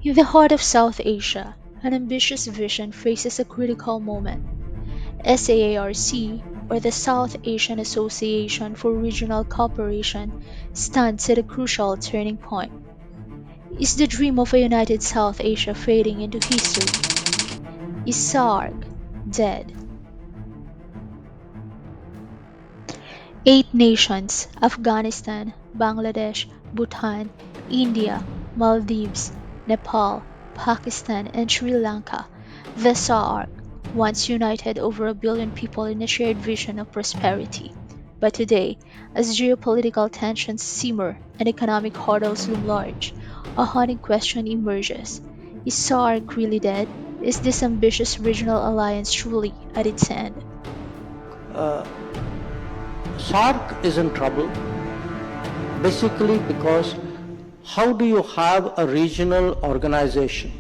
In the heart of South Asia, an ambitious vision faces a critical moment. SAARC, or the South Asian Association for Regional Cooperation, stands at a crucial turning point. Is the dream of a united South Asia fading into history? Is SAARC dead? 8 nations: Afghanistan, Bangladesh, Bhutan, India, Maldives, Nepal, Pakistan, and Sri Lanka, the SAARC, once united over a billion people in a shared vision of prosperity. But today, as geopolitical tensions simmer and economic hurdles loom large, a haunting question emerges. Is SAARC really dead? Is this ambitious regional alliance truly at its end? Uh, SAARC is in trouble basically because how do you have a regional organization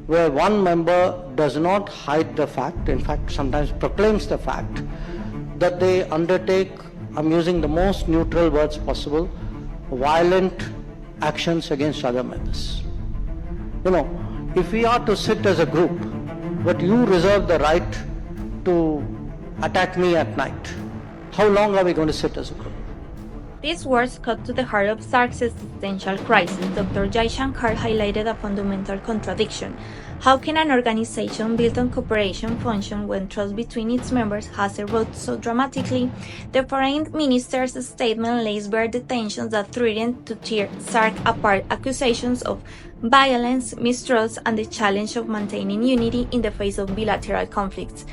where one member does not hide the fact, in fact, sometimes proclaims the fact, that they undertake, I'm using the most neutral words possible, violent actions against other members? You know, if we are to sit as a group, but you reserve the right to attack me at night, how long are we going to sit as a group? These words cut to the heart of SAARC's existential crisis. Dr. Jai Shankar highlighted a fundamental contradiction. How can an organization built on cooperation function when trust between its members has eroded so dramatically? The foreign minister's statement lays bare the tensions that threaten to tear SAARC apart, accusations of violence, mistrust, and the challenge of maintaining unity in the face of bilateral conflicts.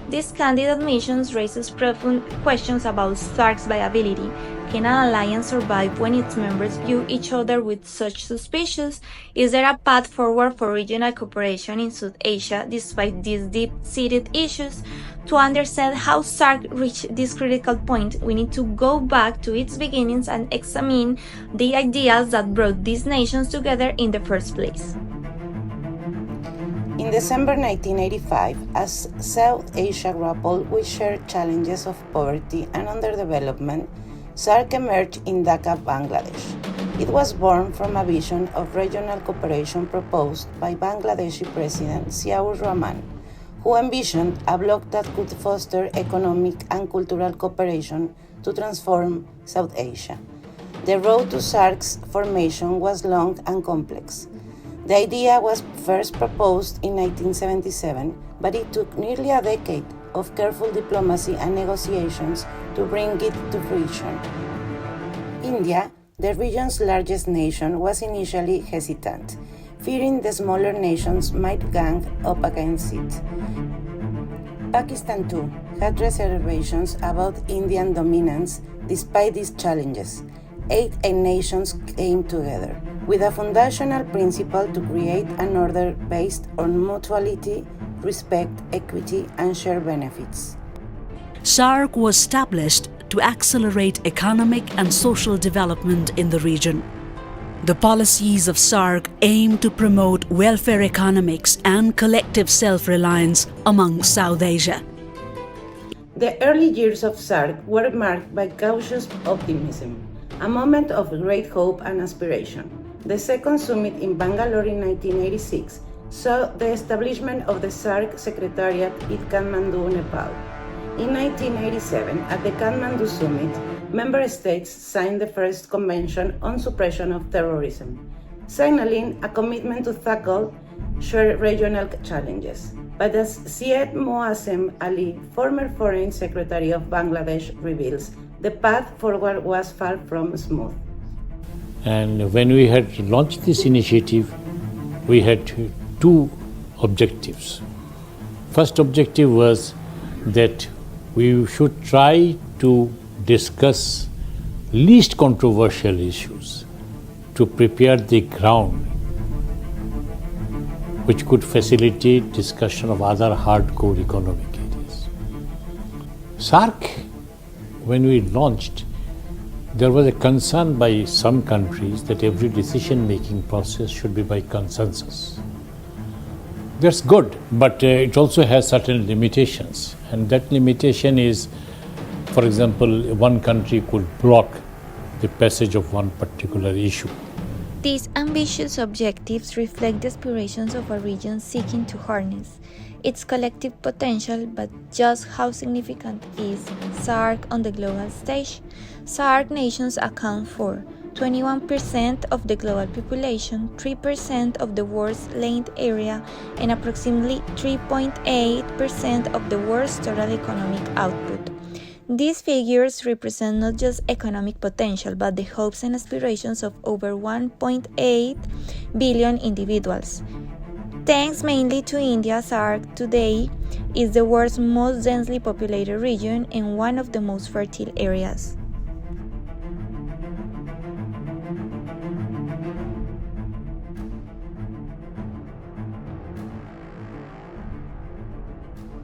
This candid admissions raises profound questions about SAARC's viability. Can an alliance survive when its members view each other with such suspicion? Is there a path forward for regional cooperation in South Asia despite these deep-seated issues? To understand how SAARC reached this critical point, we need to go back to its beginnings and examine the ideals that brought these nations together in the first place. In December 1985, as South Asia grappled with shared challenges of poverty and underdevelopment, SAARC emerged in Dhaka, Bangladesh. It was born from a vision of regional cooperation proposed by Bangladeshi President Ziaur Rahman, who envisioned a bloc that could foster economic and cultural cooperation to transform South Asia. The road to SAARC's formation was long and complex. The idea was first proposed in 1977, but it took nearly a decade of careful diplomacy and negotiations to bring it to fruition. India, the region's largest nation, was initially hesitant, fearing the smaller nations might gang up against it. Pakistan, too, had reservations about Indian dominance despite these challenges. 8 nations came together with a foundational principle to create an order based on mutuality, respect, equity, and shared benefits. SAARC was established to accelerate economic and social development in the region. The policies of SAARC aim to promote welfare economics and collective self-reliance among South Asia. The early years of SAARC were marked by cautious optimism, a moment of great hope and aspiration. The second summit in Bangalore in 1986 saw the establishment of the SAARC Secretariat in Kathmandu, Nepal. In 1987, at the Kathmandu Summit, member states signed the first Convention on Suppression of Terrorism, signaling a commitment to tackle shared regional challenges. But as Syed Moazzem Ali, former Foreign Secretary of Bangladesh, reveals, the path forward was far from smooth. And when we had launched this initiative, we had two objectives. First objective was that we should try to discuss least controversial issues to prepare the ground which could facilitate discussion of other hardcore economic areas. SAARC, when we launched, there was a concern by some countries that every decision-making process should be by consensus. That's good, but it also has certain limitations. And that limitation is, for example, one country could block the passage of one particular issue. These ambitious objectives reflect the aspirations of a region seeking to harness its collective potential, but just how significant is SAARC on the global stage? SAARC nations account for 21% of the global population, 3% of the world's land area, and approximately 3.8% of the world's total economic output. These figures represent not just economic potential, but the hopes and aspirations of over 1.8 billion individuals. Thanks mainly to India, SAARC today is the world's most densely populated region and one of the most fertile areas.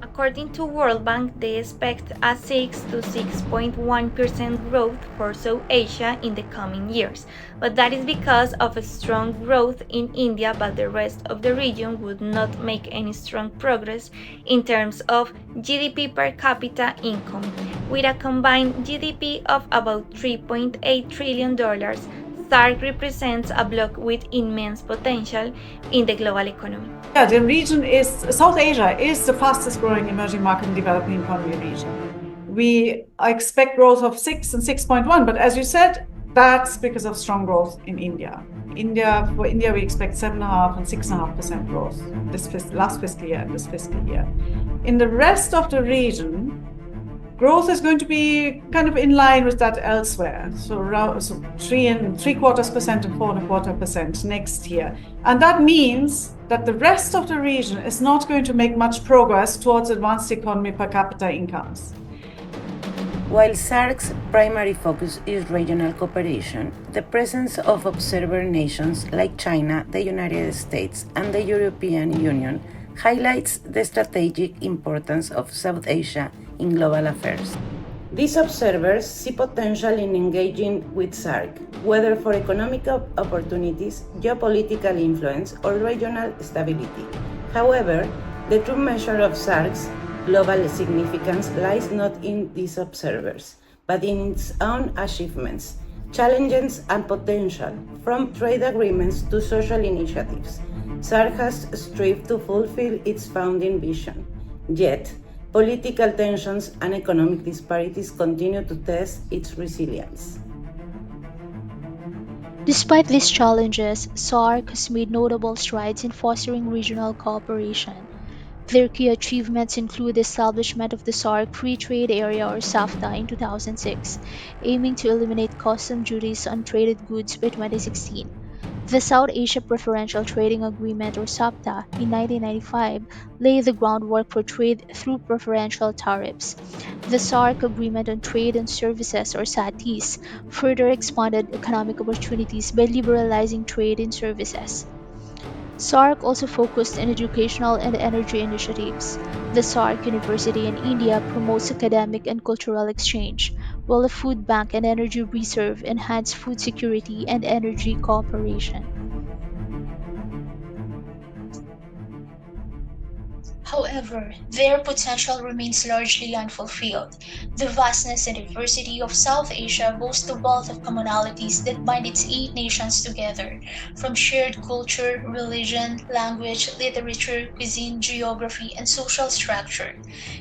According to World Bank, they expect a 6 to 6.1% growth for South Asia in the coming years, but that is because of a strong growth in India, but the rest of the region would not make any strong progress in terms of GDP per capita income. With a combined GDP of about $3.8 trillion, SAARC represents a bloc with immense potential in the global economy. Yeah, the region is, South Asia is the fastest growing emerging market and developing economy region. We expect growth of 6 and 6.1, but as you said, that's because of strong growth in India. For India, we expect 7.5% and 6.5% growth last fiscal year and this fiscal year. In the rest of the region, growth is going to be kind of in line with that elsewhere. So 3.75% and 4.25% next year. And that means that the rest of the region is not going to make much progress towards advanced economy per capita incomes. While SAARC's primary focus is regional cooperation, the presence of observer nations like China, the United States, and the European Union highlights the strategic importance of South Asia in global affairs. These observers see potential in engaging with SAARC, whether for economic opportunities, geopolitical influence, or regional stability. However, the true measure of SAARC's global significance lies not in these observers, but in its own achievements, challenges, and potential, from trade agreements to social initiatives. SAARC has strived to fulfill its founding vision, yet political tensions and economic disparities continue to test its resilience. Despite these challenges, SAARC has made notable strides in fostering regional cooperation. Their key achievements include the establishment of the SAARC Free Trade Area or SAFTA in 2006, aiming to eliminate custom duties on traded goods by 2016. The South Asia Preferential Trading Agreement or SAPTA in 1995 laid the groundwork for trade through preferential tariffs. The SAARC Agreement on Trade and Services or SATIS further expanded economic opportunities by liberalizing trade in services. SAARC also focused on educational and energy initiatives. The SAARC University in India promotes academic and cultural exchange, while the Food Bank and Energy Reserve enhance food security and energy cooperation. However, their potential remains largely unfulfilled. The vastness and diversity of South Asia boasts a wealth of commonalities that bind its 8 nations together, from shared culture, religion, language, literature, cuisine, geography, and social structure.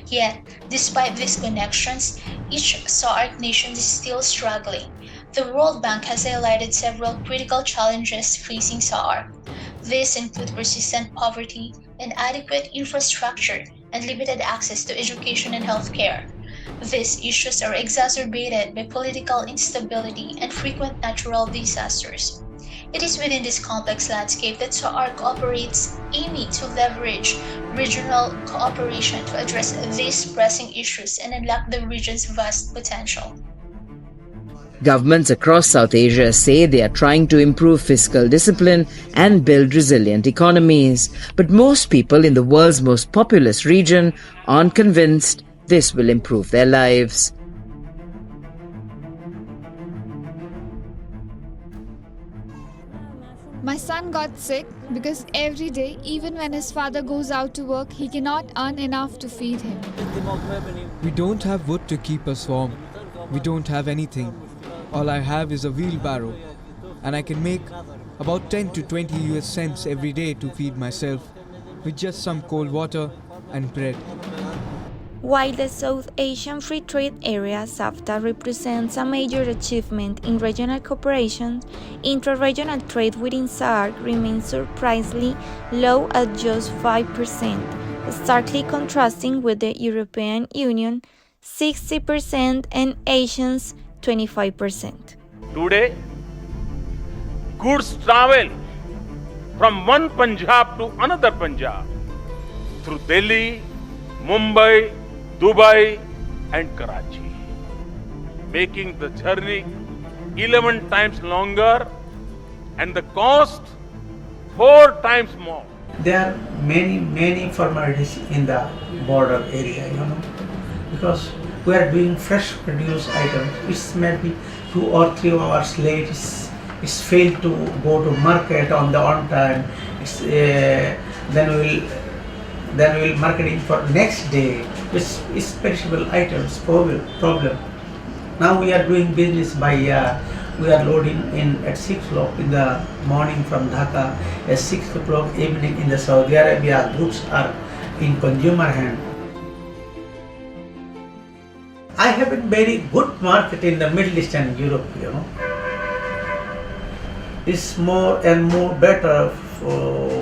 Yet, despite these connections, each SAARC nation is still struggling. The World Bank has highlighted several critical challenges facing SAARC. These include persistent poverty, inadequate infrastructure, and limited access to education and healthcare. These issues are exacerbated by political instability and frequent natural disasters. It is within this complex landscape that SAARC operates, aiming to leverage regional cooperation to address these pressing issues and unlock the region's vast potential. Governments across South Asia say they are trying to improve fiscal discipline and build resilient economies. But most people in the world's most populous region aren't convinced this will improve their lives. My son got sick because every day, even when his father goes out to work, he cannot earn enough to feed him. We don't have wood to keep us warm. We don't have anything. All I have is a wheelbarrow, and I can make about 10 to 20 US cents every day to feed myself, with just some cold water and bread. While the South Asian Free Trade Area (SAFTA) represents a major achievement in regional cooperation, intra-regional trade within SAARC remains surprisingly low at just 5%, starkly contrasting with the European Union 60% and Asians 25%. Today, goods travel from one Punjab to another Punjab through Delhi, Mumbai, Dubai and Karachi, making the journey 11 times longer and the cost 4 times more. There are many formalities in the border area, because we are doing fresh produce items. It's maybe 2 or 3 hours late. It's failed to go to market on time. Then we'll marketing for next day, which is perishable items problem. Now we are doing business by we are loading in at 6 o'clock in the morning from Dhaka, at 6 o'clock evening in the Saudi Arabia. Goods are in consumer hand. I have a very good market in the Middle East and Europe. It's more and more better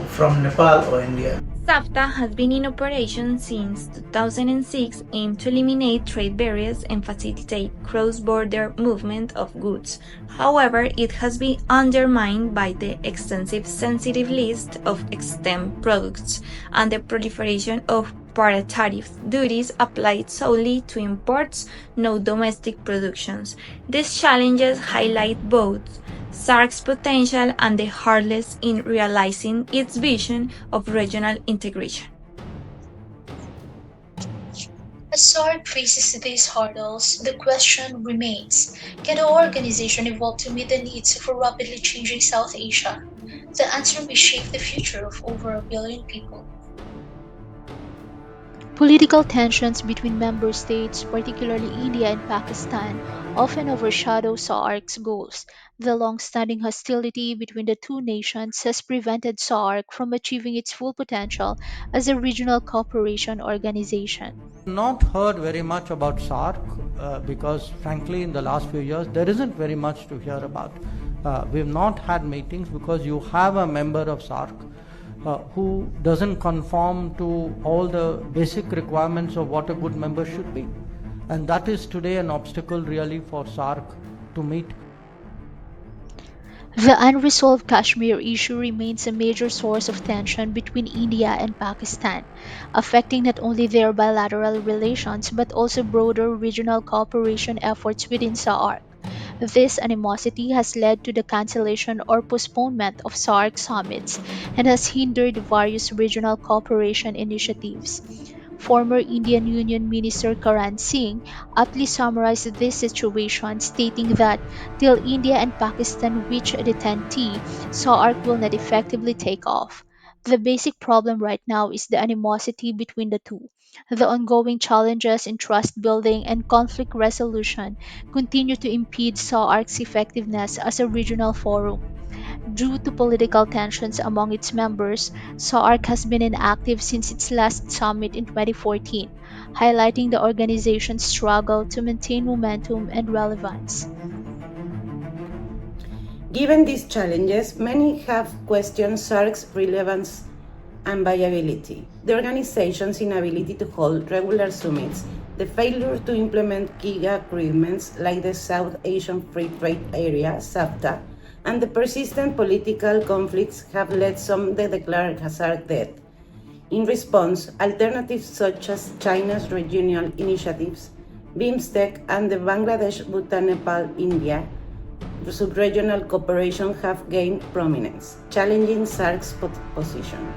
from Nepal or India. SAFTA has been in operation since 2006, aimed to eliminate trade barriers and facilitate cross-border movement of goods. However, it has been undermined by the extensive sensitive list of exempt products and the proliferation of para-tariff duties applied solely to imports, no domestic productions. These challenges highlight both SAARC's potential and the hurdles in realizing its vision of regional integration. As SAARC faces these hurdles, the question remains, can the organization evolve to meet the needs of a rapidly changing South Asia? The answer may shape the future of over 1 billion people. Political tensions between member states, particularly India and Pakistan, often overshadow SAARC's goals. The long-standing hostility between the two nations has prevented SAARC from achieving its full potential as a regional cooperation organization. Not heard very much about SAARC because frankly in the last few years there isn't very much to hear about. We've not had meetings because you have a member of SAARC who doesn't conform to all the basic requirements of what a good member should be. And that is today an obstacle really for SAARC to meet. The unresolved Kashmir issue remains a major source of tension between India and Pakistan, affecting not only their bilateral relations but also broader regional cooperation efforts within SAARC. This animosity has led to the cancellation or postponement of SAARC summits and has hindered various regional cooperation initiatives. Former Indian Union Minister Karan Singh aptly summarized this situation, stating that till India and Pakistan reach the 10T, SAARC will not effectively take off. The basic problem right now is the animosity between the two. The ongoing challenges in trust building and conflict resolution continue to impede SAARC's effectiveness as a regional forum. Due to political tensions among its members, SAARC has been inactive since its last summit in 2014, highlighting the organization's struggle to maintain momentum and relevance. Given these challenges, many have questioned SAARC's relevance and viability. The organization's inability to hold regular summits, the failure to implement key agreements like the South Asian Free Trade Area, SAFTA, and the persistent political conflicts have led some to declare SAARC dead. In response, alternatives such as China's regional initiatives, BIMSTEC, and the Bangladesh, Bhutan, Nepal, India sub-regional cooperation have gained prominence, challenging SAARC's position.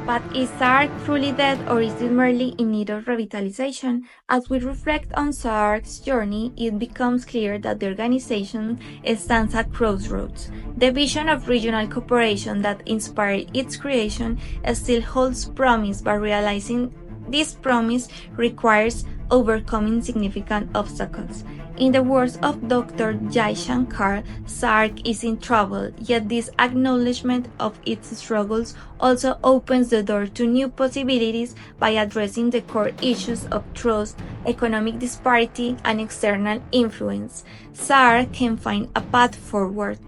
But is SAARC truly dead or is it merely in need of revitalization? As we reflect on SAARC's journey, it becomes clear that the organization stands at crossroads. The vision of regional cooperation that inspired its creation still holds promise, but realizing this promise requires overcoming significant obstacles. In the words of Dr. Jai Shankar, SAARC is in trouble, yet this acknowledgement of its struggles also opens the door to new possibilities by addressing the core issues of trust, economic disparity, and external influence. SAARC can find a path forward.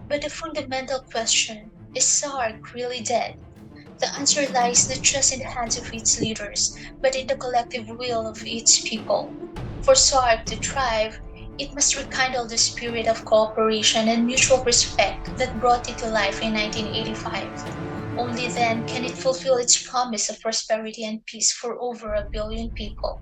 But the fundamental question, is SAARC really dead? The answer lies not just in the hands of its leaders, but in the collective will of its people. For SAARC to thrive, it must rekindle the spirit of cooperation and mutual respect that brought it to life in 1985. Only then can it fulfill its promise of prosperity and peace for over a billion people.